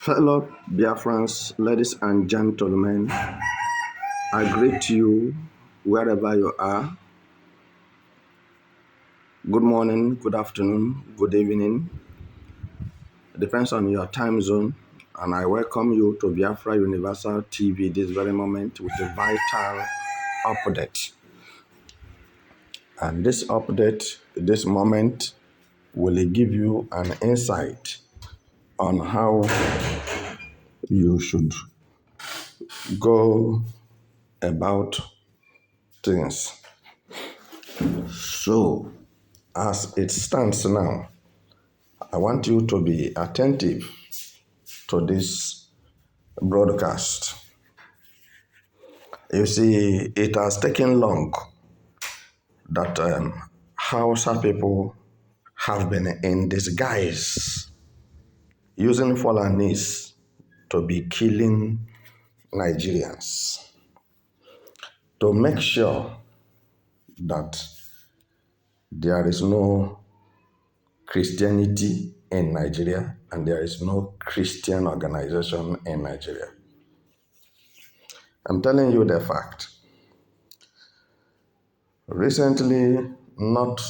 Fellow Biafrans, ladies and gentlemen, I greet you wherever you are. Good morning, good afternoon, good evening. It depends on your time zone. And I welcome you to Biafra Universal TV this very moment with a vital update. And this update, this moment, will give you an insight on how you should go about things. So, as it stands now, I want you to be attentive to this broadcast. You see, it has taken long that Hausa people have been in disguise using Fulanis to be killing Nigerians to make sure that there is no Christianity in Nigeria and there is no Christian organization in Nigeria. I'm telling you the fact. Recently, not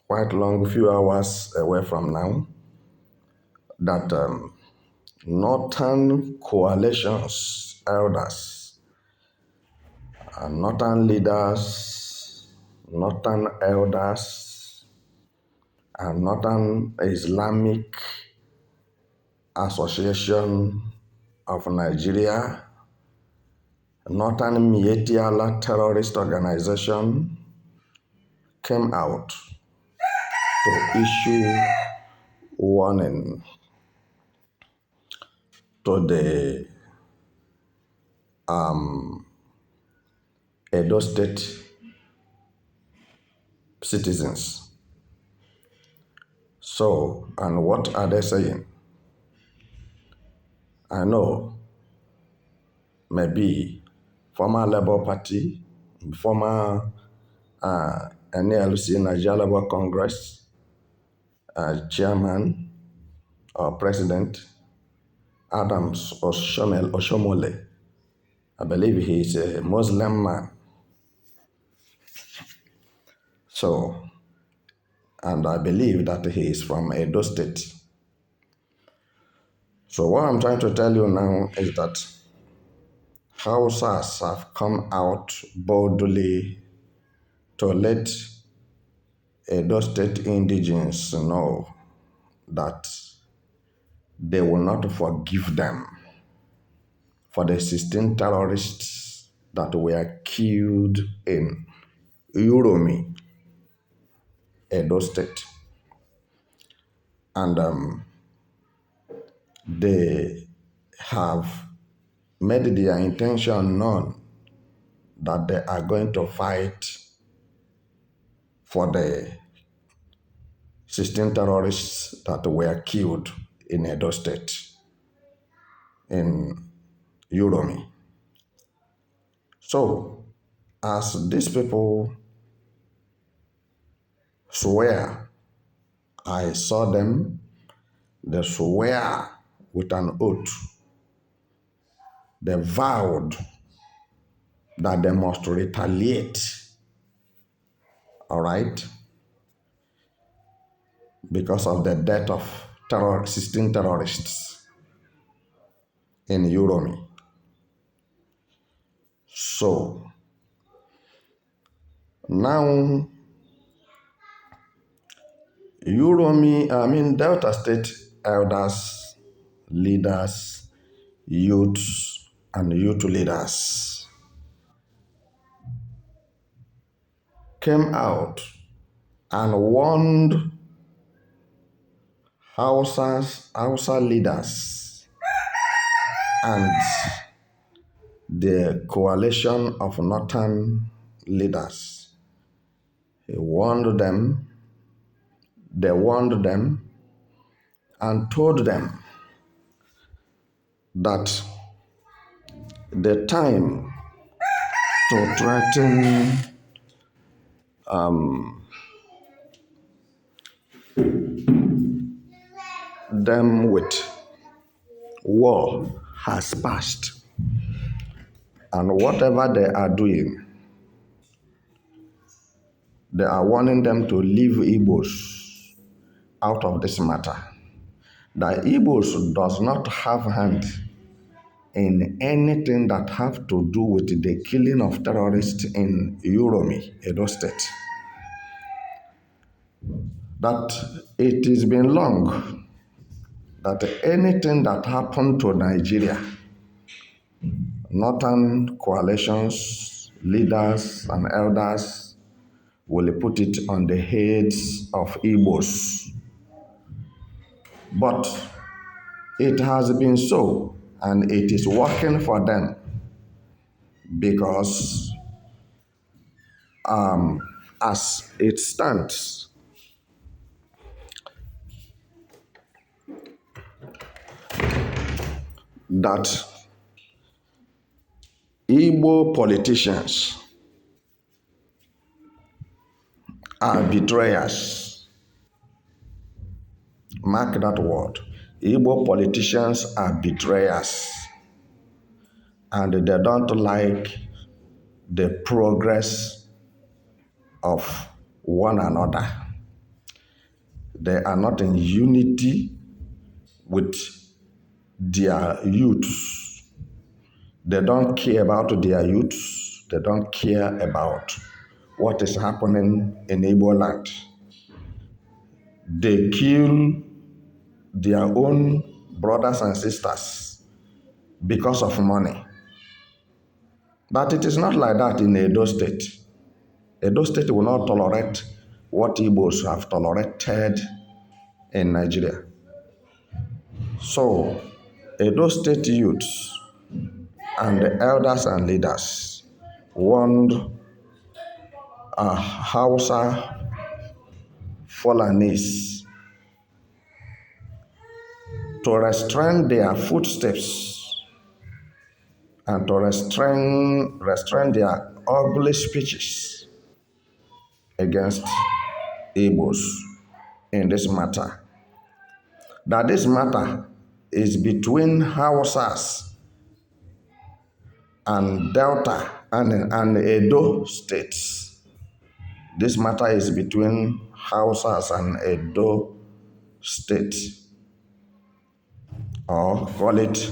quite long, few hours away from now, that Northern coalitions, elders, and Northern leaders, Northern elders, and Northern Islamic Association of Nigeria, Northern Mietiala terrorist organization came out to issue warning to the Edo State citizens. So, and what are they saying? I know maybe former Labour Party, former NLC, Nigeria Labour Congress, chairman or president, Adams Oshomole. I believe he is a Muslim man. So, and I believe that he is from Edo State. So what I'm trying to tell you now is that Hausas have come out boldly to let Edo State indigenes know that they will not forgive them for the 16 terrorists that were killed in Uromi, Edo State. And they have made their intention known that they are going to fight for the 16 terrorists that were killed in Edo State, in Uromi. So, as these people swear, I saw them, they swear with an oath. They vowed that they must retaliate, all right, because of the death of 16 terrorists in Uromi. So, now, Delta State elders, leaders, youths, and youth leaders came out and warned Hausa leaders and the coalition of northern leaders. They warned them and told them that the time to threaten them with war has passed, and whatever they are doing, they are warning them to leave Igbos out of this matter. The Igbos does not have hand in anything that have to do with the killing of terrorists in Uromi, Edo State. That it has been long that anything that happened to Nigeria, Northern coalitions, leaders and elders will put it on the heads of Igbos. But it has been so, and it is working for them because as it stands, that Igbo politicians are betrayers. Mark that word. Igbo politicians are betrayers, and they don't like the progress of one another. They are not in unity with their youths. They don't care about their youths. They don't care about what is happening in Igbo land. They kill their own brothers and sisters because of money. But it is not like that in Edo State. Edo State will not tolerate what Igbos have tolerated in Nigeria. So, Edo State youths and the elders and leaders warned Hausa Fulanis to restrain their footsteps and to restrain their ugly speeches against Igbos in this matter. That this matter is between Hausas and Delta and Edo states. This matter is between Hausas and Edo state, or call it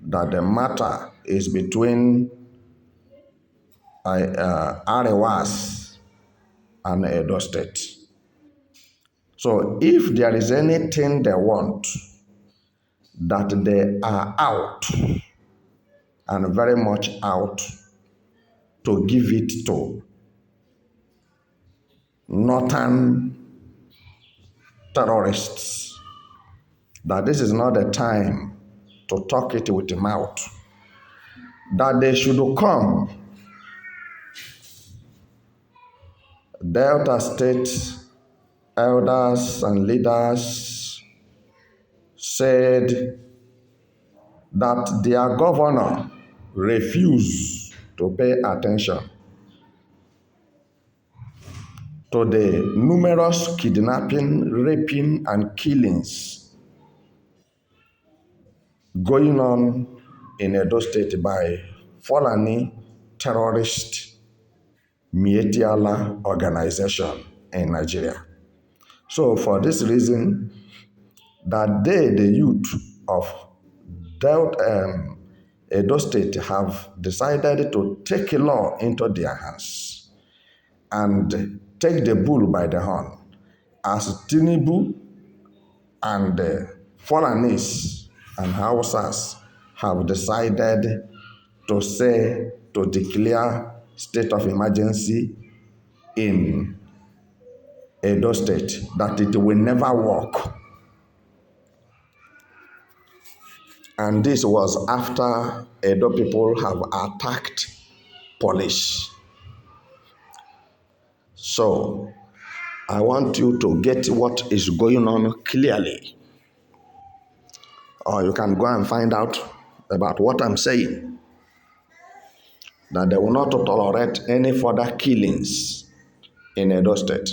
that the matter is between Arewas and Edo state. So if there is anything they want, that they are out and very much out to give it to northern terrorists. That this is not the time to talk it with the mouth. That they should come. Delta State elders and leaders said that their governor refused to pay attention to the numerous kidnapping, raping, and killings going on in Edo State by Fulani terrorist Mietiala organization in Nigeria. So for this reason, that they, the youth of Edo State, have decided to take a law into their hands and take the bull by the horn, as Tinubu and Fulanis and Hausas have decided to declare state of emergency in Edo State, that it will never work. And this was after Edo people have attacked police. So I want you to get what is going on clearly. Or you can go and find out about what I'm saying. That they will not tolerate any further killings in Edo State.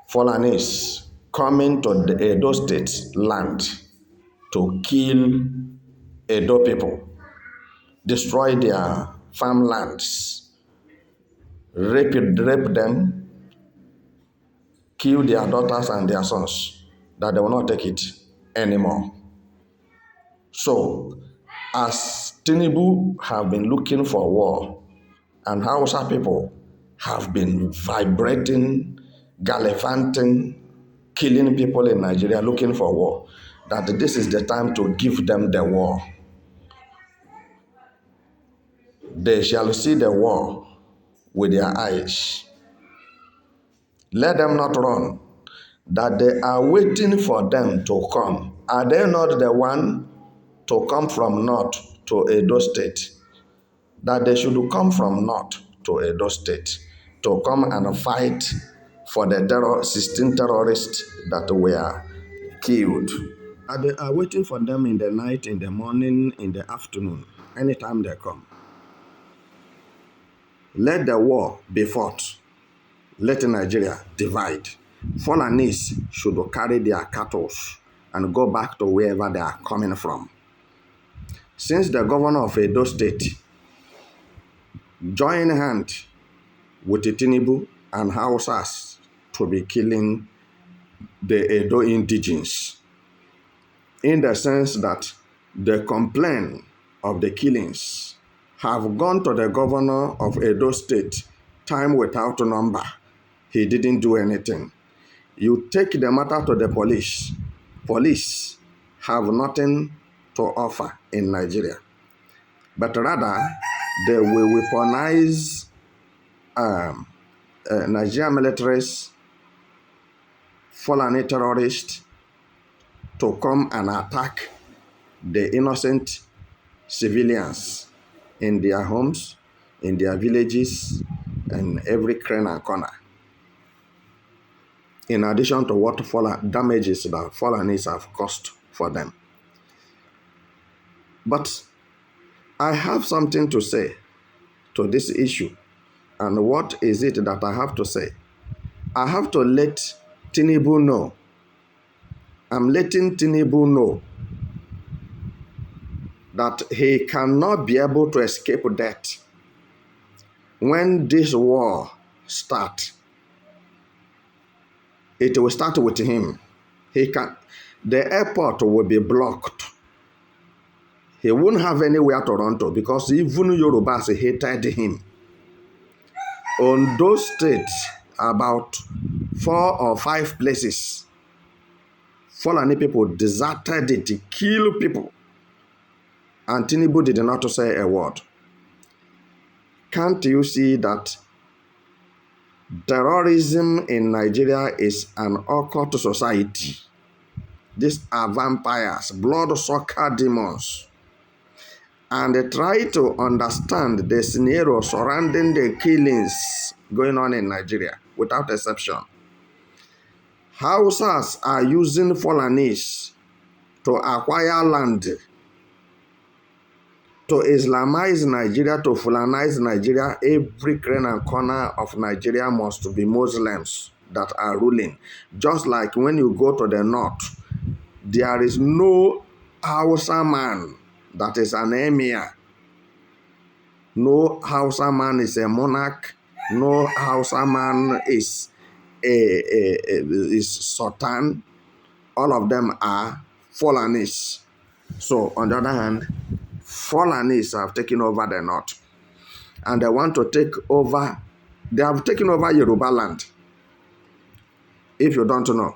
Fulanis coming to the Edo State land to kill Edo people, destroy their farmlands, rape them, kill their daughters and their sons, that they will not take it anymore. So, as Tinubu have been looking for war, and Hausa people have been vibrating, gallivanting, killing people in Nigeria looking for war, that this is the time to give them the war. They shall see the war with their eyes. Let them not run, that they are waiting for them to come. Are they not the one to come from north to Edo State? That they should come from north to Edo State to come and fight for the 16 terrorists that were killed. And they are waiting for them in the night, in the morning, in the afternoon, anytime they come. Let the war be fought. Let Nigeria divide. Fulanis should carry their cattle and go back to wherever they are coming from. Since the governor of Edo State joined hand with Tinubu and Hausas to be killing the Edo indigenes, in the sense that the complaint of the killings have gone to the governor of Edo State time without number. He didn't do anything. You take the matter to the police. Police have nothing to offer in Nigeria. But rather, they will weaponize Nigerian militaries, Fulani terrorists, to come and attack the innocent civilians in their homes, in their villages, and every crane and corner. In addition to what damages that Fulanis have caused for them. But I have something to say to this issue. And what is it that I have to say? I have to let Tinubu know. I'm letting Tinubu know that he cannot be able to escape death when this war starts. It will start with him. The airport will be blocked. He won't have anywhere to run to because even Yorubas hated him. On those states, about 4 or 5 places, Fulani people deserted it to kill people. And Tinubu did not say a word. Can't you see that terrorism in Nigeria is an occult society? These are vampires, blood-sucker demons. And they try to understand the scenario surrounding the killings going on in Nigeria, without exception. Hausas are using Fulanis to acquire land, to Islamize Nigeria, to Fulanize Nigeria. Every crane and corner of Nigeria must be Muslims that are ruling. Just like when you go to the north, there is no Hausa man that is an emir. No Hausa man is a monarch. No Hausa man is Sultan. All of them are Fulanis. So, on the other hand, Fulanis have taken over the north. And they want to take over, they have taken over Yoruba land. If you don't know,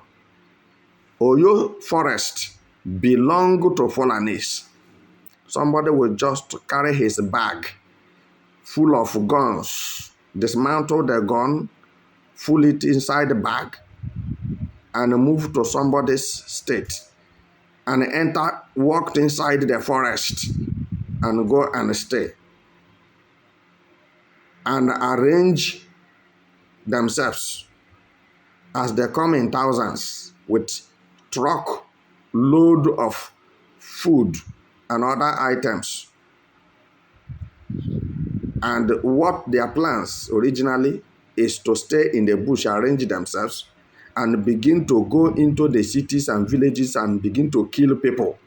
Oyo Forest belong to Fulanis. Somebody will just carry his bag full of guns, dismantle the gun, pull it inside the bag, and move to somebody's state, and walked inside the forest, and go and stay, and arrange themselves as they come in thousands with truck load of food and other items. And what their plans originally is to stay in the bush, arrange themselves, and begin to go into the cities and villages and begin to kill people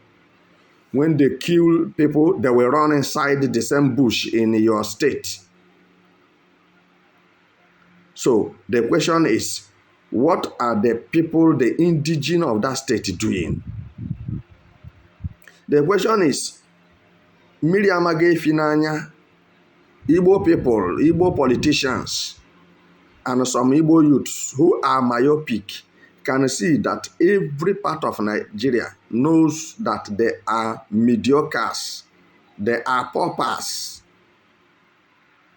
when they kill people, they will run inside the same bush in your state. So the question is, what are the people, the indigenous of that state doing? The question is, Miriam Finanya, Igbo people, Igbo politicians, and some Igbo youths who are myopic can see that every part of Nigeria knows that they are mediocres, they are paupers.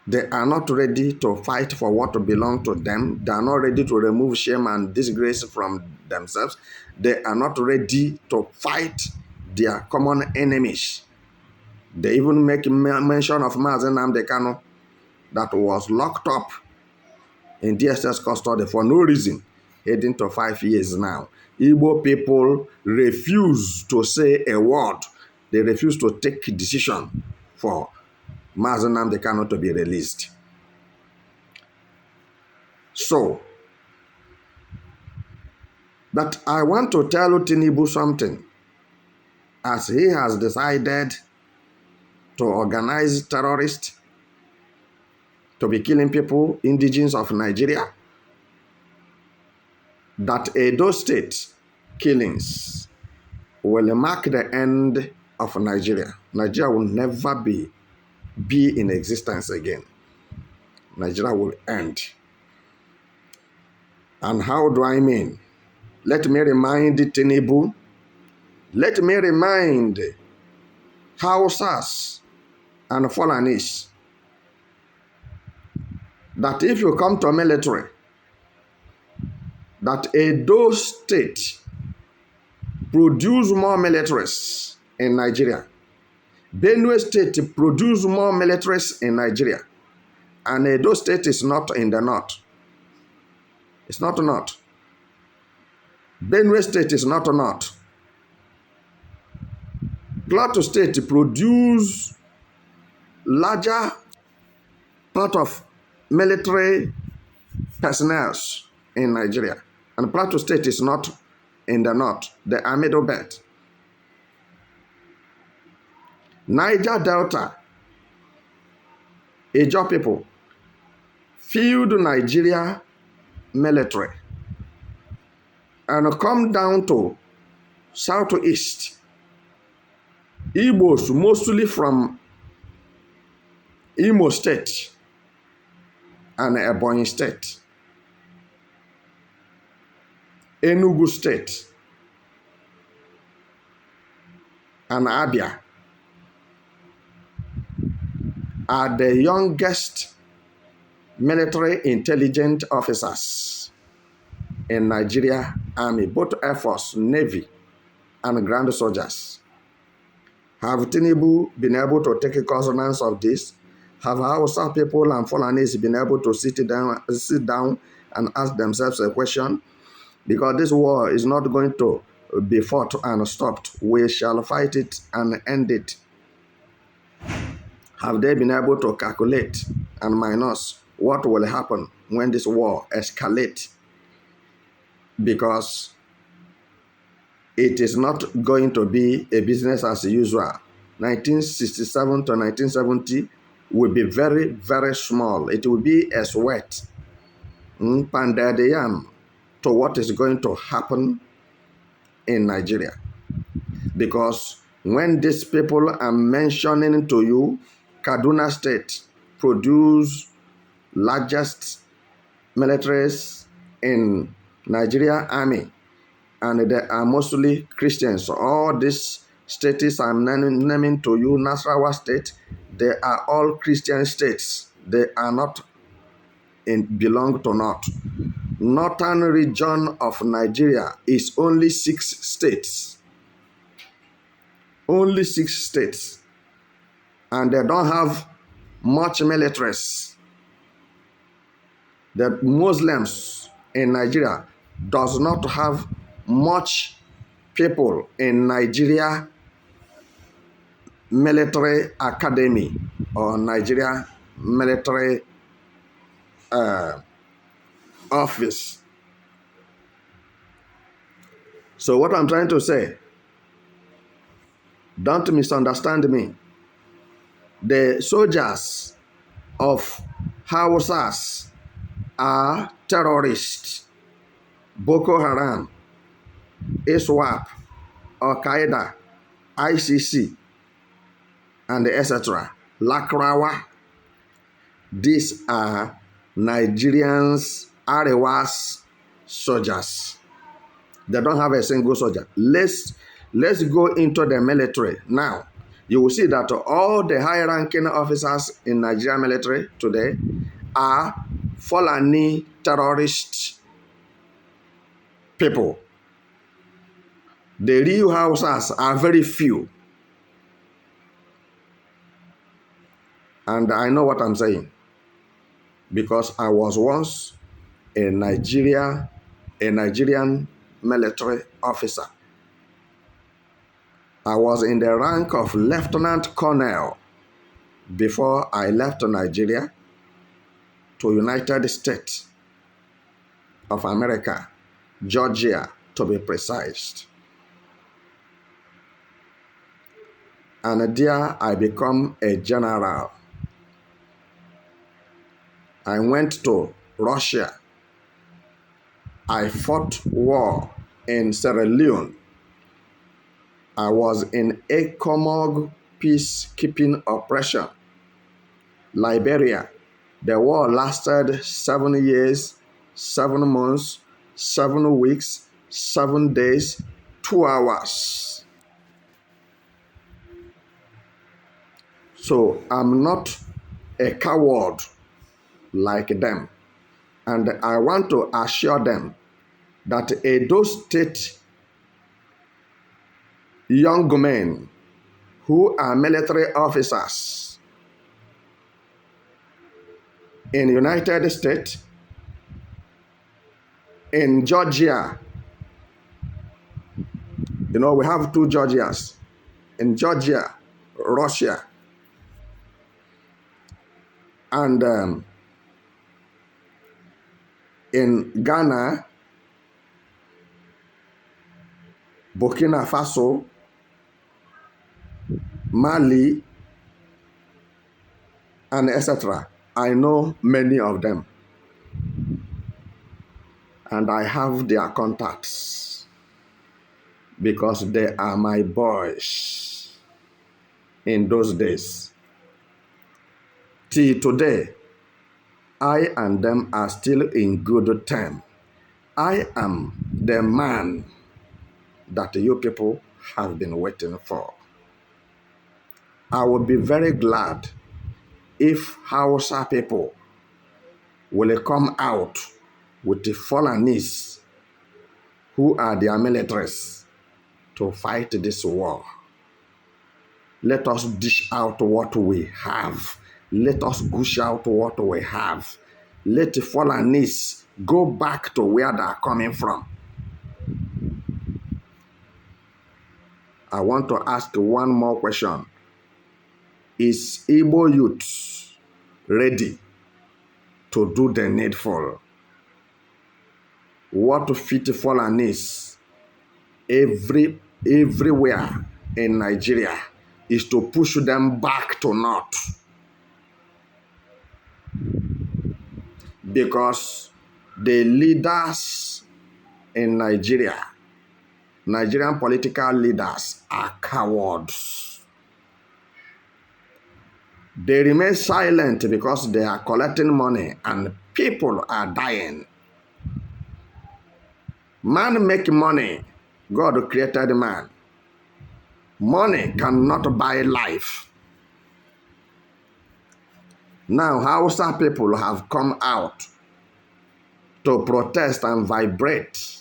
They are not ready to fight for what belongs to them. They are not ready to remove shame and disgrace from themselves. They are not ready to fight their common enemies. They even make mention of Mazen Nnamdi Kanu that was locked up in DSS custody for no reason, heading to 5 years now. Igbo people refuse to say a word. They refuse to take a decision for Mazen Nnamdi Kanu to be released. So, but I want to tell Tinubu something. As he has decided to organize terrorists to be killing people, indigenous of Nigeria, that Edo State killings will mark the end of Nigeria. Nigeria will never be in existence again. Nigeria will end. And how do I mean? Let me remind Tinubu, let me remind Hausas and Fulanis that if you come to military, that Edo State produce more militaries in Nigeria. Benue State produce more militaries in Nigeria. And Edo State is not in the north. It's not north. Benue State is not north. Plateau State produce larger part of military personnel in Nigeria. And Plateau State is not in the north. They are middle belt. Niger Delta, Ijaw people, field Nigeria military and come down to southeast. Igbos, mostly from Imo State and Ebonyi State, Enugu State, and Abia are the youngest military intelligence officers in Nigeria Army, both Air Force, Navy, and Grand Soldiers. Have Tinubu been able to take cognizance of this? Have Hausa people and Fulanis been able to sit down and ask themselves a question? Because this war is not going to be fought and stopped. We shall fight it and end it. Have they been able to calculate and minus what will happen when this war escalates? Because it is not going to be a business as usual. 1967 to 1970 will be very, very small. It will be a sweat. Pandadeyam to what is going to happen in Nigeria. Because when these people are mentioning to you, Kaduna State produce largest militaries in Nigeria Army, and they are mostly Christians. All these states I'm naming to you, Nasarawa State, they are all Christian states. They are not belong to North. Northern region of Nigeria is only 6 states. Only 6 states. And they don't have much militaries. The Muslims in Nigeria does not have much people in Nigeria military academy or Nigeria military office. So what I'm trying to say, Don't misunderstand me. The soldiers of Hausas are terrorists. Boko Haram, ISWAP, Al-Qaeda, ICC, and etc. Lakrawa. These are Nigerians, Arewa's soldiers. They don't have a single soldier. Let's go into the military now. You will see that all the high-ranking officers in Nigerian military today are Fulani terrorist people. The real Hausas are very few. And I know what I'm saying, because I was once a Nigerian military officer. I was in the rank of Lieutenant Colonel before I left Nigeria to United States of America, Georgia to be precise. And there I become a general. I went to Russia. I fought war in Sierra Leone. I was in ECOMOG peacekeeping operation. Liberia. The war lasted 7 years, 7 months, 7 weeks, 7 days, 2 hours. So I'm not a coward like them. And I want to assure them that Edo State young men who are military officers in the United States, in Georgia, we have 2 Georgias, in Georgia, Russia, and in Ghana, Burkina Faso, Mali, and etc. I know many of them. And I have their contacts because they are my boys in those days. Till today, I and them are still in good terms. I am the man that you people have been waiting for. I will be very glad if Hausa people will come out with the Fulanis who are their militaries to fight this war. Let us dish out what we have. Let us gush out what we have. Let the Fulanis go back to where they are coming from. I want to ask one more question. Is Igbo youth ready to do the needful? What fit Fulanis everywhere in Nigeria is to push them back to north. Because the leaders in Nigeria, Nigerian political leaders, are cowards. They remain silent because they are collecting money and people are dying. Man make money. God created man. Money cannot buy life. Now, Hausa people have come out to protest and vibrate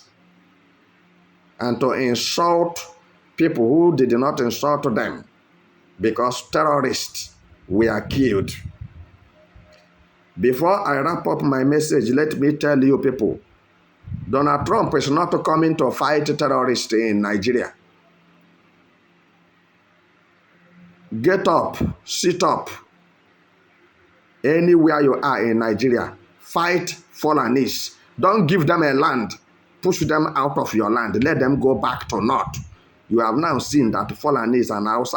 and to insult people who did not insult them because terrorists were killed. Before I wrap up my message, let me tell you people, Donald Trump is not coming to fight terrorists in Nigeria. Get up, sit up. Anywhere you are in Nigeria, fight Fulanis. Don't give them a land. Push them out of your land. Let them go back to north. You have now seen that Fulani and Hausas